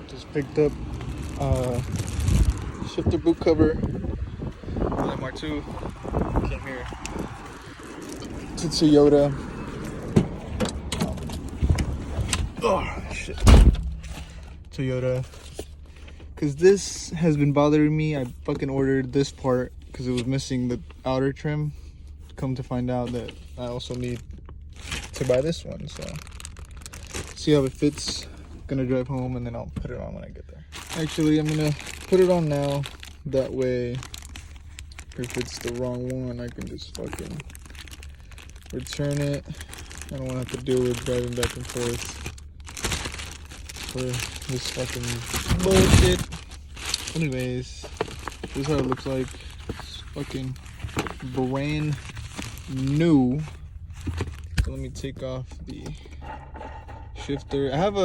Just picked up shifter boot cover on MR2. Came here to Toyota. Oh shit. Toyota. Cause this has been bothering me. I fucking ordered this part because it was missing the outer trim. Come to find out that I also need to buy this one. So see how it fits. Gonna drive home and then I'll put it on when I get there. Actually, I'm gonna put it on now. That way, if it's the wrong one, I can just fucking return it. I don't want to have to deal with driving back and forth for this fucking bullshit. Anyways, this is how it looks like. It's fucking brand new. So let me take off the shifter. I have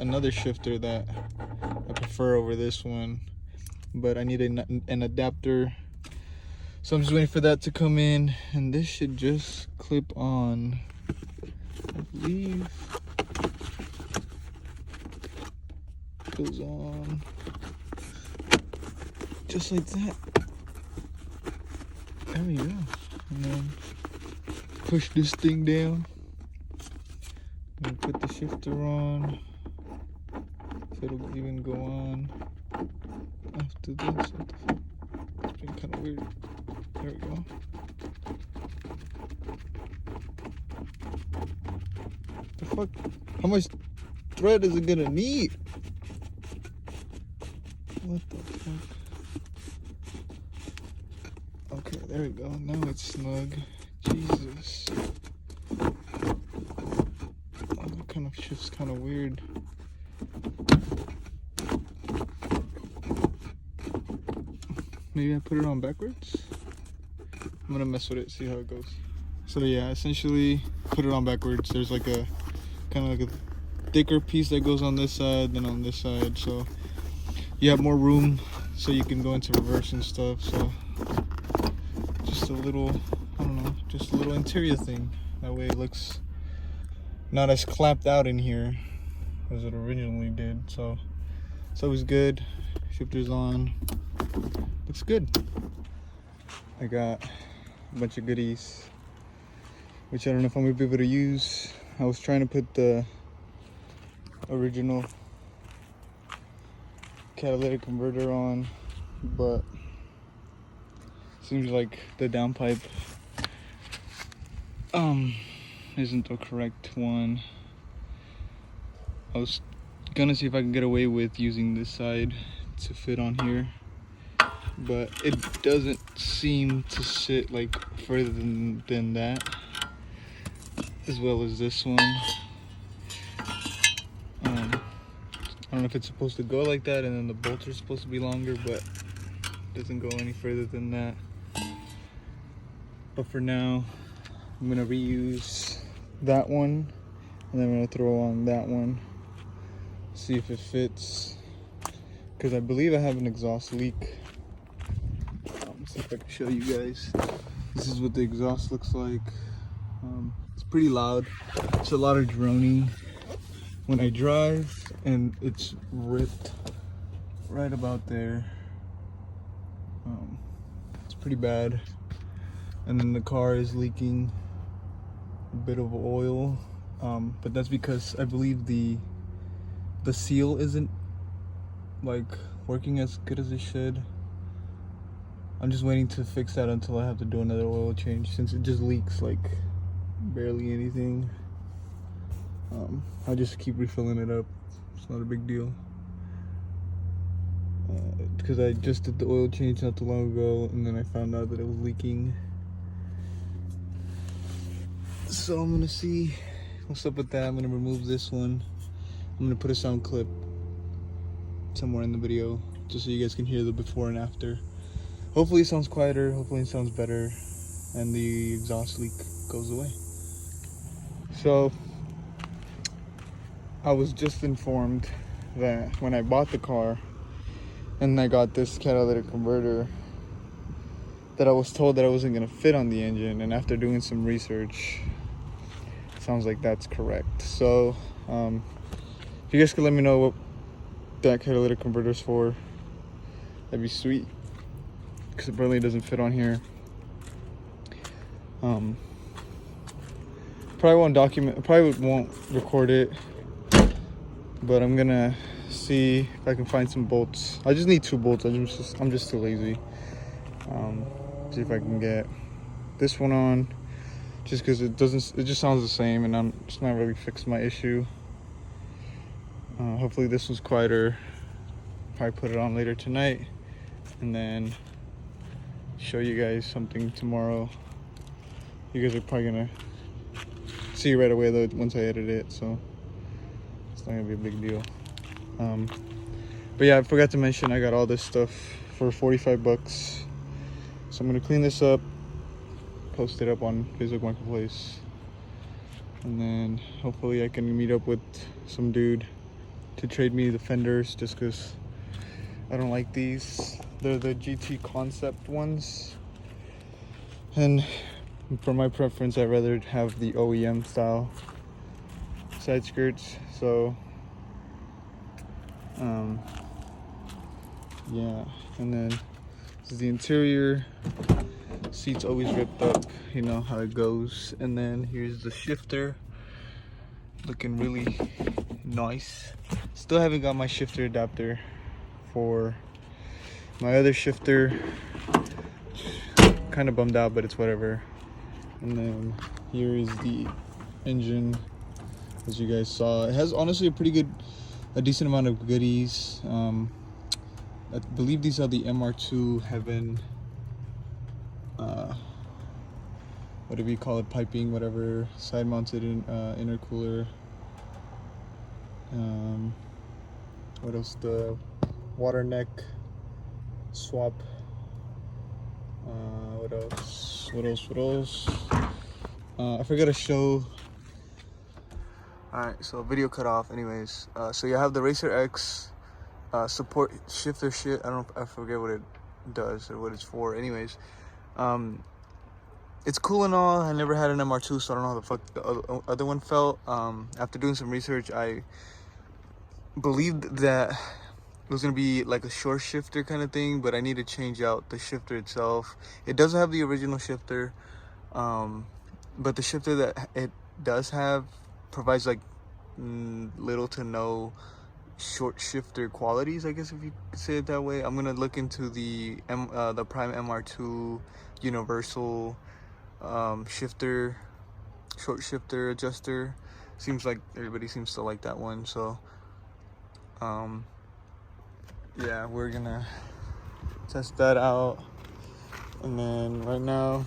another shifter that I prefer over this one, but I need an adapter. So I'm just waiting for that to come in, and this should just clip on, I believe. Goes on just like that. There we go. And then push this thing down and put the shifter on, so it'll even go on after this. What the fuck? It's been kind of weird. There we go. The fuck? How much thread is it gonna need? What the fuck? Okay, there we go. Now it's snug. Jesus. Oh, that kind of shift's kind of weird. Maybe I put it on backwards? I'm gonna mess with it, see how it goes. So yeah, essentially put it on backwards. There's like a kind of like a thicker piece that goes on this side than on this side, so you have more room so you can go into reverse and stuff. So just a little, I don't know, just a little interior thing. That way it looks not as clapped out in here as it originally did. So it was good. Shifter's on. Looks good. I got a bunch of goodies, which I don't know if I'm gonna be able to use. I was trying to put the original catalytic converter on, but seems like the downpipe isn't the correct one. I was gonna see if I can get away with using this side to fit on here, but it doesn't seem to sit like further than that, as well as this one. I don't know if it's supposed to go like that and then the bolts are supposed to be longer, but it doesn't go any further than that. But for now, I'm gonna reuse that one, and then I'm gonna throw on that one, see if it fits, because I believe I have an exhaust leak. Let's see if I can show you guys. This is what the exhaust looks like. It's pretty loud. It's a lot of droning when I drive, and it's ripped right about there. It's pretty bad. And then the car is leaking a bit of oil, but that's because I believe the seal isn't like working as good as it should. I'm just waiting to fix that until I have to do another oil change, since it just leaks like barely anything. I just keep refilling it up. It's not a big deal. Because I just did the oil change not too long ago, and then I found out that it was leaking. So I'm gonna see what's up with that. I'm gonna remove this one. I'm gonna put a sound clip somewhere in the video just so you guys can hear the before and after. Hopefully it sounds quieter, hopefully it sounds better, and the exhaust leak goes away. So I was just informed that when I bought the car and I got this catalytic converter, that I was told that I wasn't gonna fit on the engine, and after doing some research, it sounds like that's correct. So if you guys could let me know that catalytic converter's for. That'd be sweet, because apparently it doesn't fit on here. Probably won't record it, but I'm gonna see if I can find some bolts. I just need 2 bolts. I'm just too lazy. See if I can get this one on, just because it just sounds the same, and it's not really fixed my issue. Hopefully this one's quieter. Probably put it on later tonight, and then show you guys something tomorrow. You guys are probably gonna see right away though once I edit it, so it's not gonna be a big deal. But yeah, I forgot to mention I got all this stuff for 45 bucks. So I'm gonna clean this up, post it up on Facebook Marketplace, and then hopefully I can meet up with some dude to trade me the fenders, just because I don't like these. They're the GT concept ones, and for my preference I'd rather have the OEM style side skirts. So yeah, and then this is the interior. Seat's always ripped up, you know how it goes. And then here's the shifter, looking really nice. Still haven't got my shifter adapter for my other shifter. Kind of bummed out, but it's whatever. And then here is the engine, as you guys saw. It has honestly a decent amount of goodies. I believe these are the MR2 Heaven, whatever you call it, piping, whatever, side mounted intercooler. What else? The water neck swap. What else? I forgot to show. Alright, so video cut off. Anyways, so you have the Racer X support shifter shit. I forget what it does or what it's for. Anyways, it's cool and all. I never had an MR2, so I don't know how the fuck the other one felt. After doing some research, I believed that it was gonna be like a short shifter kind of thing, but I need to change out the shifter itself. It doesn't have the original shifter, but the shifter that it does have provides like little to no short shifter qualities, I guess, if you could say it that way. I'm gonna look into the Prime MR2 universal shifter, short shifter adjuster. Seems like everybody seems to like that one, so yeah, we're gonna test that out. And then right now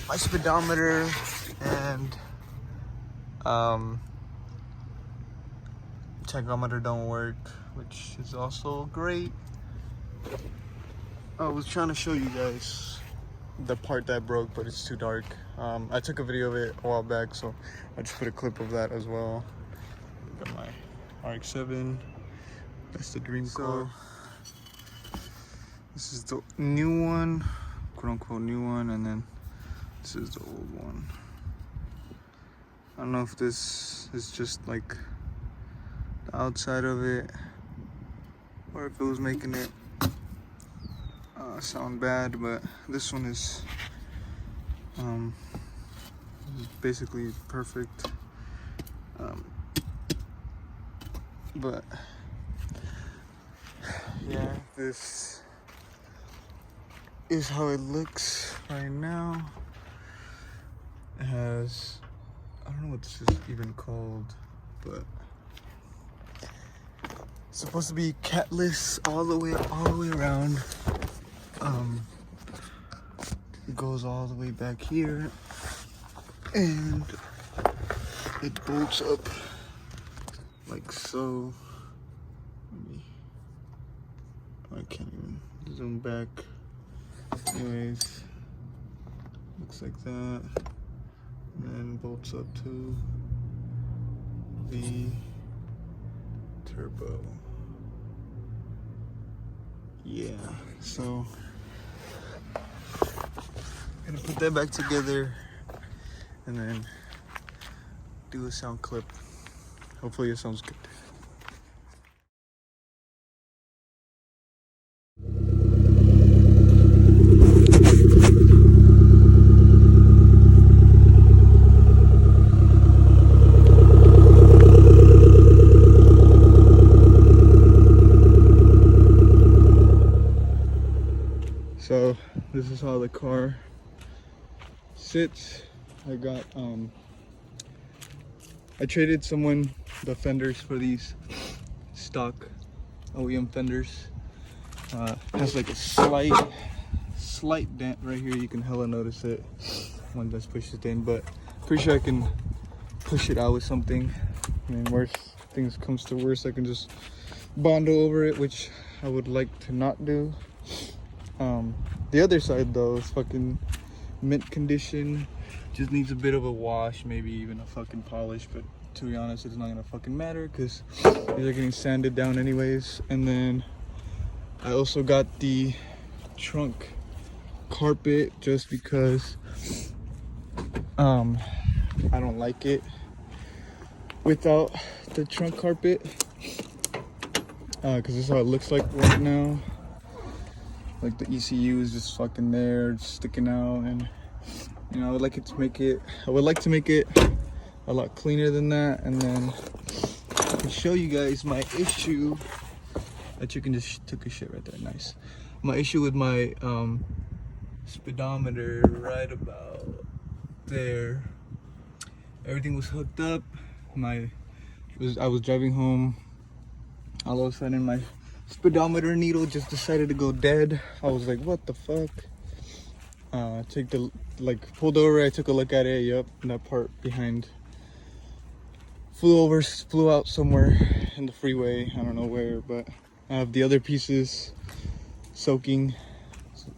my speedometer and tachometer don't work, which is also great. I was trying to show you guys the part that broke, but it's too dark. I took a video of it a while back, so I just put a clip of that as well. Got my RX-7. That's the Dream Core. This is the new one, quote unquote new one, and then this is the old one. I don't know if this is just like the outside of it, or if it was making it sound bad, but this one is basically perfect. But yeah, this is how it looks right now. It has, I don't know what this is even called, but it's supposed to be catless all the way around. It goes all the way back here, and it bolts up like so. I can't even zoom back. Anyways, looks like that, and then bolts up to the turbo. Yeah, so I'm gonna put that back together and then do a sound clip. Hopefully it sounds good. how the car sits. I got I traded someone the fenders for these stock OEM fenders. Has like a slight dent right here. You can hella notice it when this pushes it in, but pretty sure I can push it out with something. I mean, worst things comes to worst, I can just Bondo over it, which I would like to not do. The other side though is fucking mint condition, just needs a bit of a wash, maybe even a fucking polish, but to be honest it's not gonna fucking matter because these are getting sanded down anyways. And then I also got the trunk carpet just because I don't like it without the trunk carpet, because this is how it looks like right now. Like the ECU is just fucking there, just sticking out, and you know, I would like to make it a lot cleaner than that. And then I can show you guys my issue. That chicken just took a shit right there, nice. My issue with my speedometer right about there. Everything was hooked up. I was driving home. All of a sudden my speedometer needle just decided to go dead. I was like, what the fuck? Pulled over, I took a look at it. Yep, and that part behind flew out somewhere in the freeway. I don't know where, but I have the other pieces soaking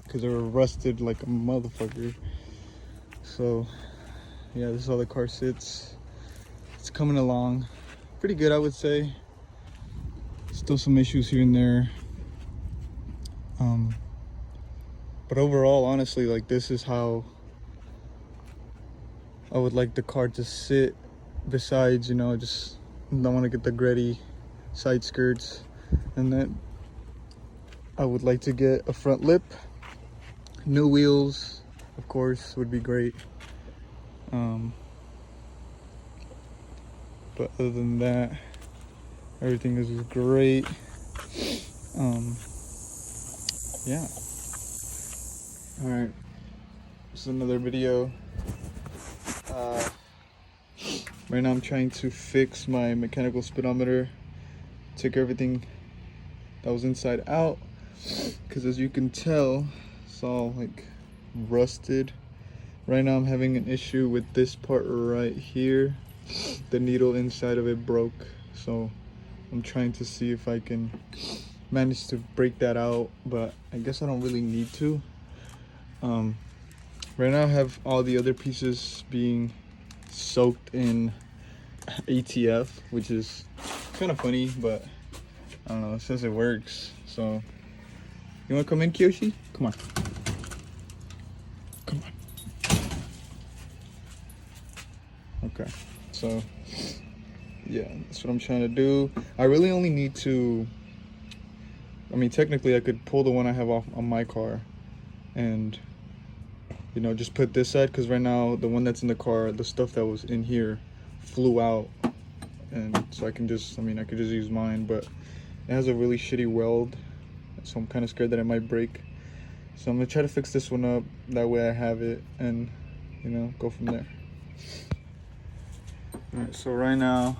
because they were rusted like a motherfucker. So yeah, this is how the car sits. It's coming along pretty good, I would say. Still some issues here and there, but overall, honestly, like, this is how I would like the car to sit. Besides, you know, just don't want to get the gritty side skirts, and then I would like to get a front lip, new wheels, of course, would be great. But other than that, everything is great. Yeah. All right. This is another video. Right now I'm trying to fix my mechanical speedometer. Take everything that was inside out, because as you can tell, it's all like rusted. Right now I'm having an issue with this part right here. The needle inside of it broke, so I'm trying to see if I can manage to break that out, but I guess I don't really need to. Right now I have all the other pieces being soaked in ATF, which is kind of funny, but I don't know, it says it works. So you want to come in, Kiyoshi? Come on. Come on. Okay, so yeah, that's what I'm trying to do. I really only need to, I mean, technically I could pull the one I have off on my car and, you know, just put this side, because right now the one that's in the car, the stuff that was in here flew out, and so I can just, I mean, I could just use mine, but it has a really shitty weld, so I'm kind of scared that it might break. So I'm gonna try to fix this one up, that way I have it, and, you know, go from there. Alright, so right now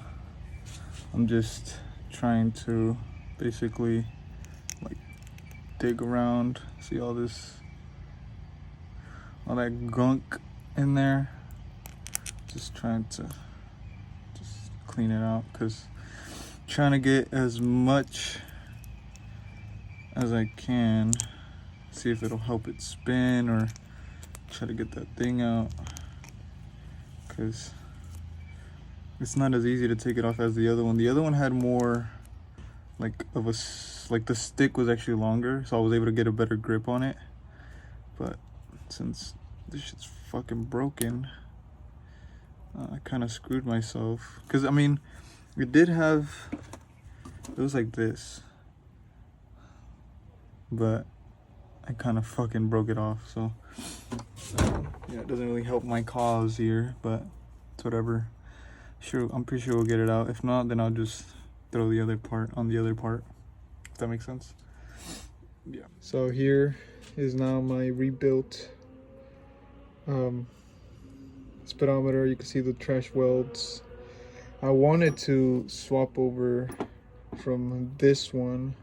I'm just trying to basically like dig around, see all that gunk in there. Just trying to just clean it out, because trying to get as much as I can, see if it'll help it spin, or try to get that thing out, because it's not as easy to take it off as the other one. The other one had more like the stick was actually longer, so I was able to get a better grip on it. But since this shit's fucking broken, I kind of screwed myself, because I mean, it was like this, but I kind of fucking broke it off. So yeah, it doesn't really help my cause here, but it's whatever. Sure, I'm pretty sure we'll get it out. If not, then I'll just throw the other part on the other part, if that makes sense. Yeah. So here is now my rebuilt speedometer. You can see the trash welds. I wanted to swap over from this one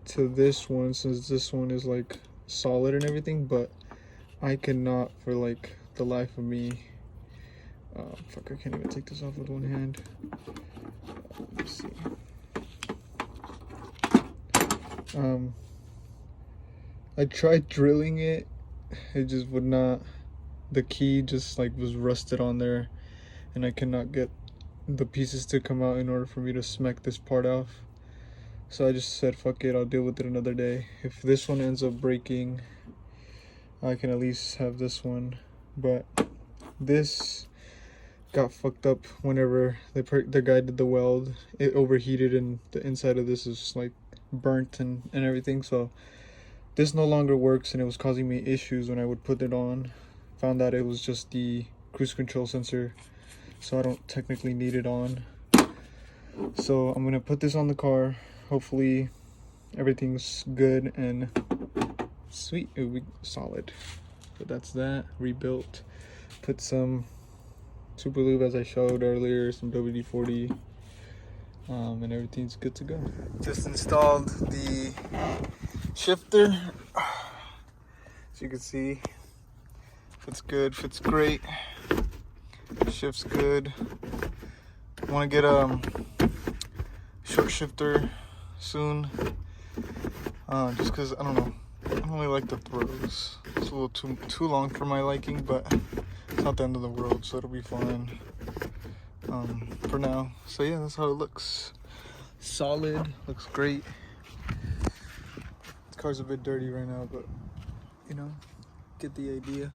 to this one since this one is like solid and everything, but I cannot for like the life of me. Fuck, I can't even take this off with one hand. Let's see. I tried drilling it, it just would not. The key just like was rusted on there, and I cannot get the pieces to come out in order for me to smack this part off. So I just said fuck it, I'll deal with it another day. If this one ends up breaking, I can at least have this one. But this got fucked up whenever the guy did the weld. It overheated and the inside of this is like burnt and everything. So this no longer works, and it was causing me issues when I would put it on. Found out it was just the cruise control sensor, so I don't technically need it on. So I'm gonna put this on the car. Hopefully everything's good and sweet, it'll be solid. But that's that, rebuilt. Put some super lube as I showed earlier, some WD-40, and everything's good to go. Just installed the shifter. As you can see, fits good, fits great, shifts good. I want to get a short shifter soon, just because I don't know, I don't really like the throws. It's a little too long for my liking, but it's not the end of the world, so it'll be fine for now. So yeah, that's how it looks. Solid, looks great. This car's a bit dirty right now, but you know, get the idea.